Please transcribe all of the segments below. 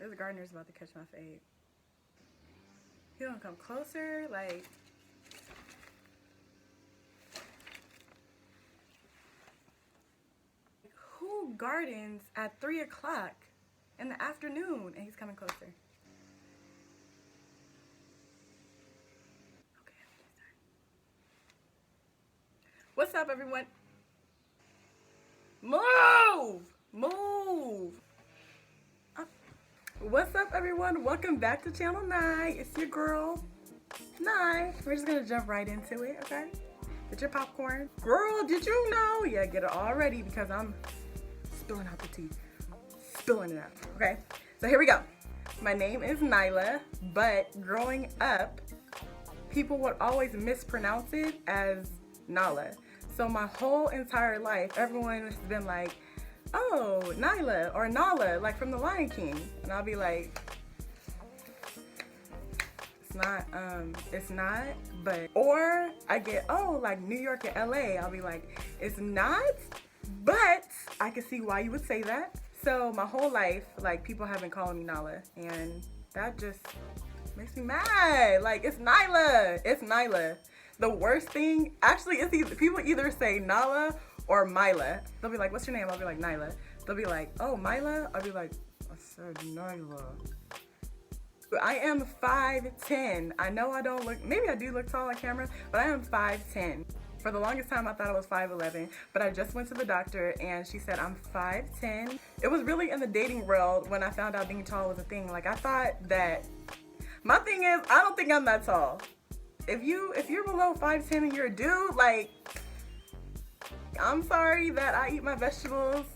This gardener's about to catch my fade. He don't come closer, like. Who gardens at 3 o'clock in the afternoon? And he's coming closer. Okay, what's up, everyone? Move! Move! What's up, everyone? Welcome back to Channel 9. It's your girl, 9. We're just gonna jump right into it, okay? Get your popcorn. Girl, did you know? Yeah, get it all ready because I'm spilling out the tea. Spilling it out, okay? So here we go. My name is Nyla, but growing up, people would always mispronounce it as Nala. So my whole entire life, everyone has been like, oh, Nyla or Nala, like from The Lion King. And I'll be like, it's not, but, or I get, oh, like New York and LA, I'll be like, it's not, but I can see why you would say that. So my whole life, like, people have been calling me Nala, and that just makes me mad. Like, it's Nyla. It's Nyla. The worst thing, actually, it's either, people either say Nala or Myla. They'll be like, what's your name? I'll be like, Nyla. They'll be like, oh, Myla? I'll be like, I said Nyla. I am 5'10". I know I don't look, maybe I do look tall on camera, but I am 5'10". For the longest time, I thought I was 5'11", but I just went to the doctor and she said I'm 5'10". It was really in the dating world when I found out being tall was a thing. Like, I thought that, my thing is, I don't think I'm that tall. If you're below 5'10" and you're a dude, like, I'm sorry that I eat my vegetables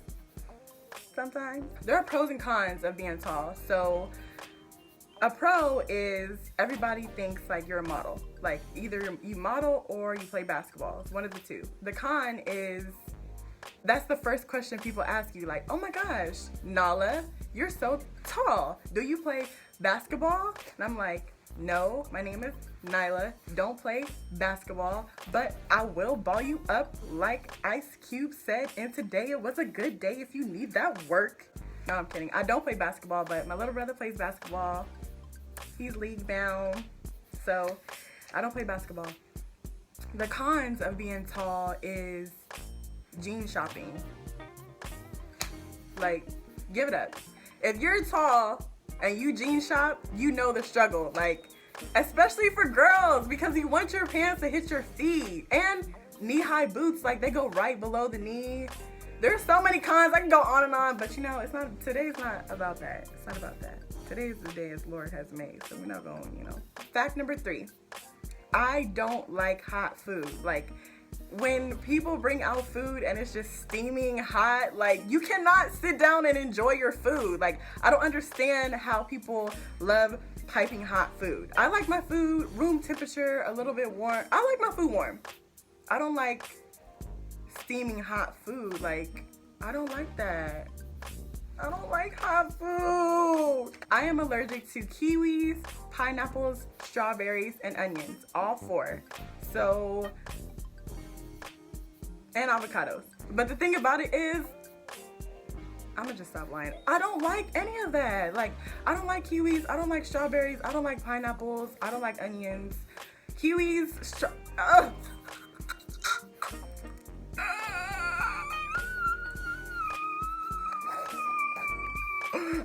sometimes. There are pros and cons of being tall. So a pro is everybody thinks like you're a model. Like, either you model or you play basketball. It's one of the two. The con is, that's the first question people ask you, like, oh my gosh, Nala, you're so tall. Do you play basketball? And I'm like, no, my name is Nyla, don't play basketball, but I will ball you up like Ice Cube said, and today it was a good day if you need that work. No, I'm kidding. I don't play basketball, but my little brother plays basketball. He's league bound, so I don't play basketball. The cons of being tall is jean shopping. Like, give it up. If you're tall and you jean shop, you know the struggle. Like, especially for girls, because you want your pants to hit your feet. And knee-high boots, like, they go right below the knee. There's so many cons. I can go on and on, but you know, today's not about that. It's not about that. Today's the day as Lord has made, so we're not going, you know. Fact number 3, I don't like hot food. Like, when people bring out food and it's just steaming hot, like, you cannot sit down and enjoy your food. Like, I don't understand how people love piping hot food. I like my food room temperature, a little bit warm. I like my food warm. I don't like steaming hot food. Like, I don't like that. I don't like hot food. I am allergic to kiwis, pineapples, strawberries, and onions. All 4. So, and avocados. But the thing about it is, I'm gonna just stop lying. I don't like any of that. Like, I don't like kiwis, I don't like strawberries, I don't like pineapples, I don't like onions. Kiwis,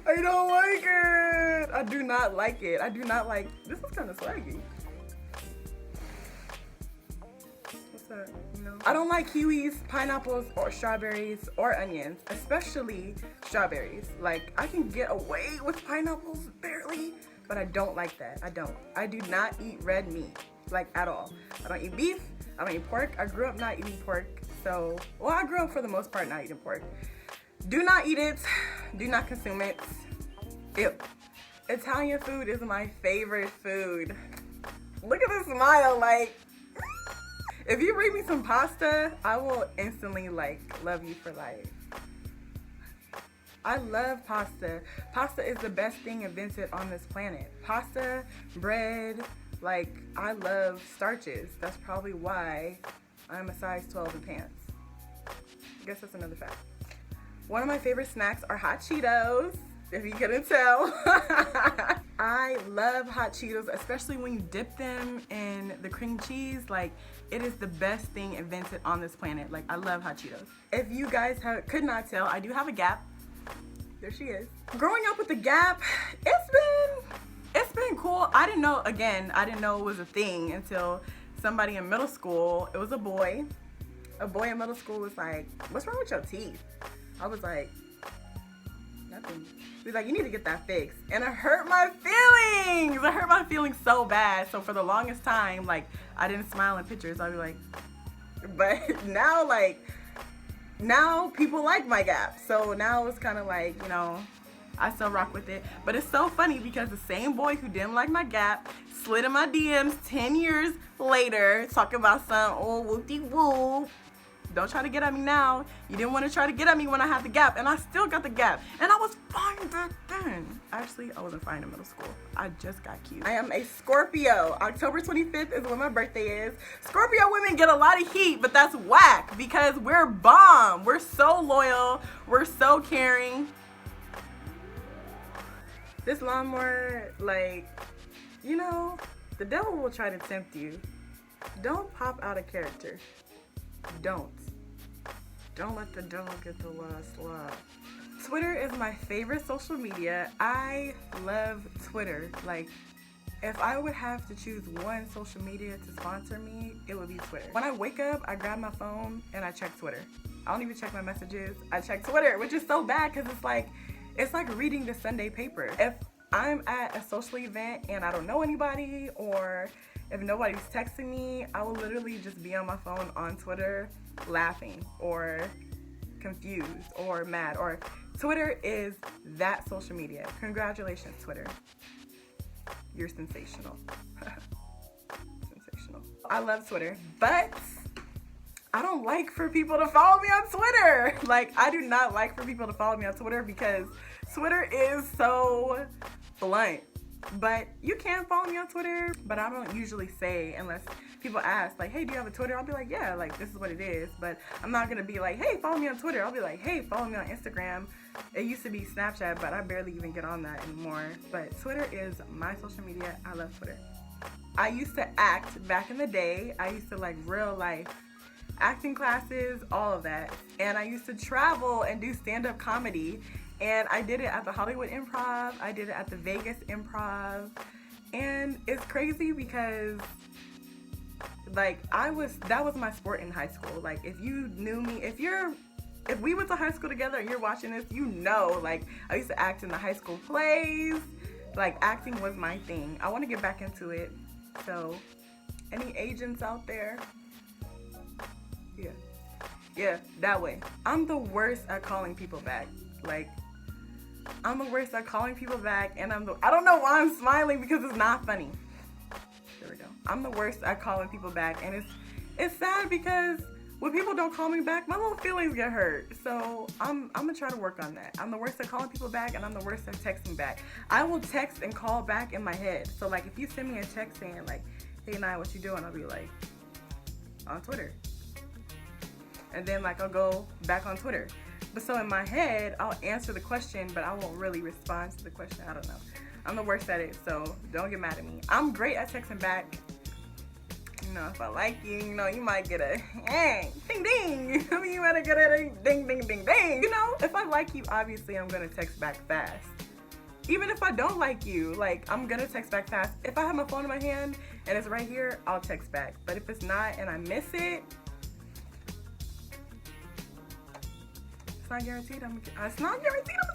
I don't like it. I do not like it. I do not like, this is kind of swaggy. What's that? You know? I don't like kiwis, pineapples, or strawberries, or onions, especially strawberries. Like, I can get away with pineapples barely, but I don't like that. I don't. I do not eat red meat, like, at all. I don't eat beef. I don't eat pork. I grew up not eating pork. So, well, I grew up for the most part not eating pork. Do not eat it. Do not consume it. Ew. Italian food is my favorite food. Look at this smile, like, if you bring me some pasta, I will instantly, like, love you for life. I love pasta. Pasta is the best thing invented on this planet. Pasta, bread, like, I love starches. That's probably why I'm a size 12 in pants. I guess that's another fact. One of my favorite snacks are hot Cheetos. if you couldn't tell. I love hot Cheetos, especially when you dip them in the cream cheese. Like, it is the best thing invented on this planet. Like, I love hot Cheetos. If you guys could not tell, I do have a Gap. There she is. Growing up with the Gap, it's been cool. I didn't know it was a thing until somebody in middle school, it was a boy in middle school was like, "What's wrong with your teeth?" I was like, "Nothing." He's like, "You need to get that fixed." And it hurt my feelings. It hurt my feelings so bad. So for the longest time, like, I didn't smile in pictures. I'd be like, but now people like my Gap. So now it's kind of like, you know, I still rock with it. But it's so funny because the same boy who didn't like my Gap slid in my DMs 10 years later talking about some old whoop-de-whoop. Don't try to get at me now. You didn't want to try to get at me when I had the Gap, and I still got the Gap. And I was fine back then. Actually, I wasn't fine in middle school. I just got cute. I am a Scorpio. October 25th is when my birthday is. Scorpio women get a lot of heat, but that's whack because we're bomb. We're so loyal. We're so caring. This lawnmower, like, you know, the devil will try to tempt you. Don't pop out of character. Don't let the devil get the last laugh. Twitter is my favorite social media. I love Twitter. Like, if I would have to choose one social media to sponsor me, it would be Twitter. When I wake up, I grab my phone and I check Twitter. I don't even check my messages. I check Twitter, which is so bad because it's like reading the Sunday paper. If I'm at a social event and I don't know anybody, or if nobody's texting me, I will literally just be on my phone on Twitter laughing or confused or mad. Or Twitter is that social media. Congratulations, Twitter. You're sensational. Sensational. I love Twitter, but I don't like for people to follow me on Twitter. Like, I do not like for people to follow me on Twitter because Twitter is so blunt. But you can follow me on Twitter, but I don't usually say unless people ask, like, "Hey, do you have a Twitter?" I'll be like, "Yeah, like, this is what it is." But I'm not gonna be like, "Hey, follow me on Twitter." I'll be like, "Hey, follow me on Instagram." It used to be Snapchat, but I barely even get on that anymore. But Twitter is my social media. I love Twitter. I used to act back in the day. I used to like real life acting classes, all of that. And I used to travel and do stand-up comedy. And I did it at the Hollywood Improv. I did it at the Vegas Improv. And it's crazy because, like, that was my sport in high school. Like, if you knew me, if we went to high school together and you're watching this, you know, like, I used to act in the high school plays. Like, acting was my thing. I want to get back into it. So, any agents out there? Yeah, that way. I'm the worst at calling people back. Like, I'm the worst at calling people back, and I don't know why I'm smiling because it's not funny. There we go. I'm the worst at calling people back, and it's sad because when people don't call me back, my little feelings get hurt. So I'm gonna try to work on that. I'm the worst at calling people back, and I'm the worst at texting back. I will text and call back in my head. So like, if you send me a text saying like, "Hey Nia, what you doing?" I'll be like, on Twitter. And then like, I'll go back on Twitter. But so in my head, I'll answer the question, but I won't really respond to the question. I don't know. I'm the worst at it, so don't get mad at me. I'm great at texting back. You know, if I like you, you know, you might get a ding ding. I mean, you might get a ding ding ding ding. You know, if I like you, obviously I'm gonna text back fast. Even if I don't like you, like, I'm gonna text back fast. If I have my phone in my hand and it's right here, I'll text back. But if it's not and I miss it, it's not guaranteed I'm gonna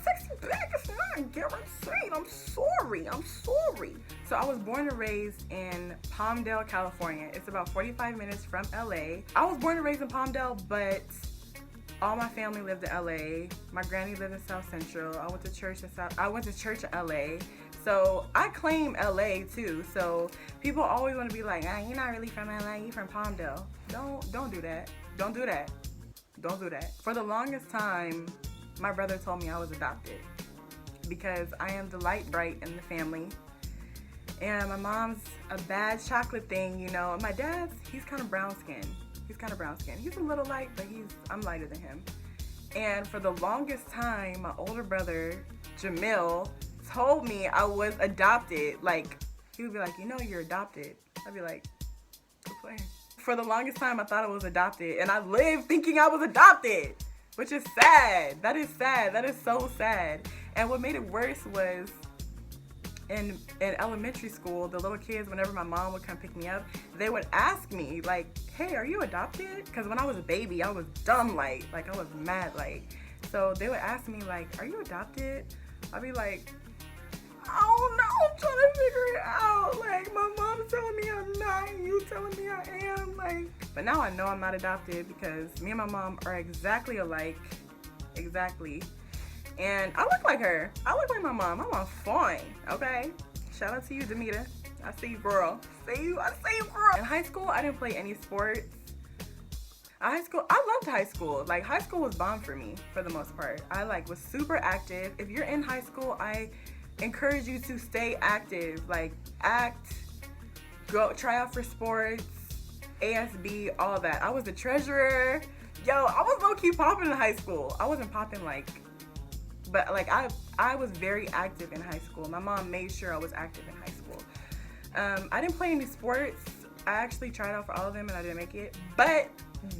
text you back. It's not guaranteed. I'm sorry. So I was born and raised in Palmdale, California. It's about 45 minutes from LA. I was born and raised in Palmdale, but all my family lived in LA. My granny lived in South Central. I went to church in LA. So I claim LA too. So people always want to be like, "You're not really from LA, you're from Palmdale." Don't do that. Don't do that. Don't do that. For the longest time, my brother told me I was adopted because I am the light bright in the family. And my mom's a bad chocolate thing, you know. My dad's, he's kind of brown skinned. He's a little light, but I'm lighter than him. And for the longest time, my older brother Jamil, told me I was adopted. Like, he would be like, you know, you're adopted. I'd be like, quit playing. For the longest time, I thought I was adopted, and I lived thinking I was adopted, which is sad. That is sad. That is so sad. And what made it worse was in elementary school, the little kids, whenever my mom would come pick me up, they would ask me, like, hey, are you adopted? Because when I was a baby, I was dumb, like I was mad, like. So they would ask me, like, are you adopted? I'd be like, I don't know, I'm trying to figure it out. Like, my mom's telling me I'm not, and you telling me I am. Like, but now I know I'm not adopted because me and my mom are exactly alike. Exactly. And I look like her. I look like my mom. My mom's fine, okay? Shout out to you, Demita. I see you, girl. I see you, girl. In high school, I didn't play any sports. I loved high school. Like, high school was bomb for me, for the most part. I, like, was super active. If you're in high school, I encourage you to stay active. Like, act, go try out for sports, ASB, all that. I was the treasurer. Yo, I was low-key popping in high school. I wasn't popping, like, but, like, I was very active in high school. My mom made sure I was active in high school. I didn't play any sports. I actually tried out for all of them and I didn't make it. But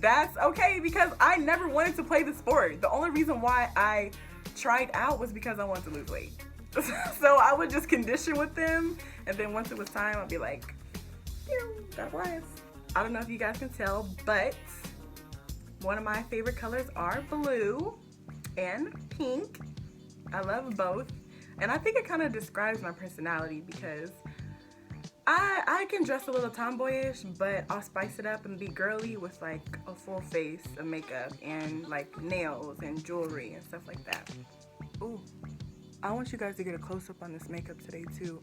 that's okay because I never wanted to play the sport. The only reason why I tried out was because I wanted to lose weight. So I would just condition with them, and then once it was time, I'd be like, that was. I don't know if you guys can tell, but one of my favorite colors are blue and pink. I love both, and I think it kind of describes my personality because I can dress a little tomboyish, but I'll spice it up and be girly with like a full face of makeup and like nails and jewelry and stuff like that. Ooh, I want you guys to get a close-up on this makeup today too.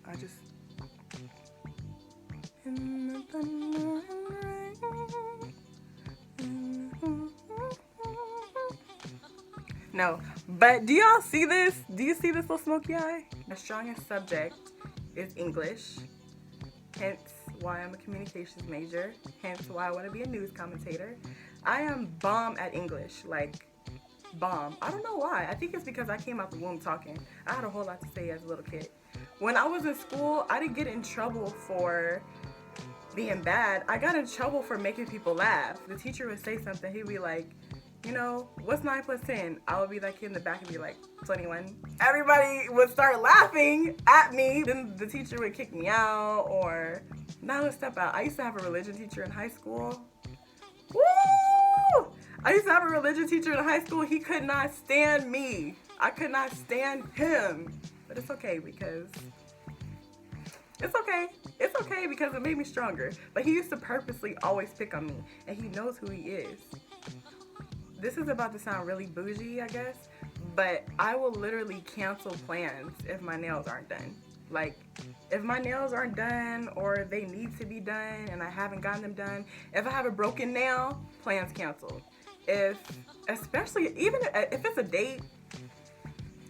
No, but do y'all see this? Do you see this little smoky eye? My strongest subject is English, hence why I'm a communications major, hence why I want to be a news commentator. I am bomb at English, like bomb. I don't know why. I think it's because I came out the womb talking. I had a whole lot to say as a little kid. When I was in school, I didn't get in trouble for being bad. I got in trouble for making people laugh. The teacher would say something, he'd be like, you know, what's 9 plus 10? I would be that kid in the back and be like, 21. Everybody would start laughing at me. Then the teacher would kick me out or not a step out. I used to have a religion teacher in high school. Woo! I used to have a religion teacher in high school. He could not stand me. I could not stand him. But it's okay because it's okay because it made me stronger. But he used to purposely always pick on me, and he knows who he is. This is about to sound really bougie, I guess, but I will literally cancel plans if my nails aren't done. Like, if my nails aren't done or they need to be done and I haven't gotten them done, if I have a broken nail, plans canceled. Especially even if it's a date,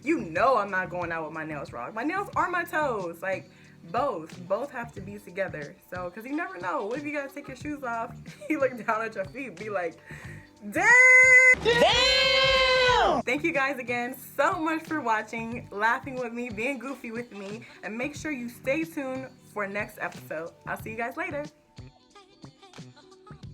you know I'm not going out with my nails wrong. My nails are my toes. Like, both have to be together. So, because you never know. What if you gotta take your shoes off? You look down at your feet, be like, damn! Thank you guys again so much for watching, laughing with me, being goofy with me, and make sure you stay tuned for next episode. I'll see you guys later.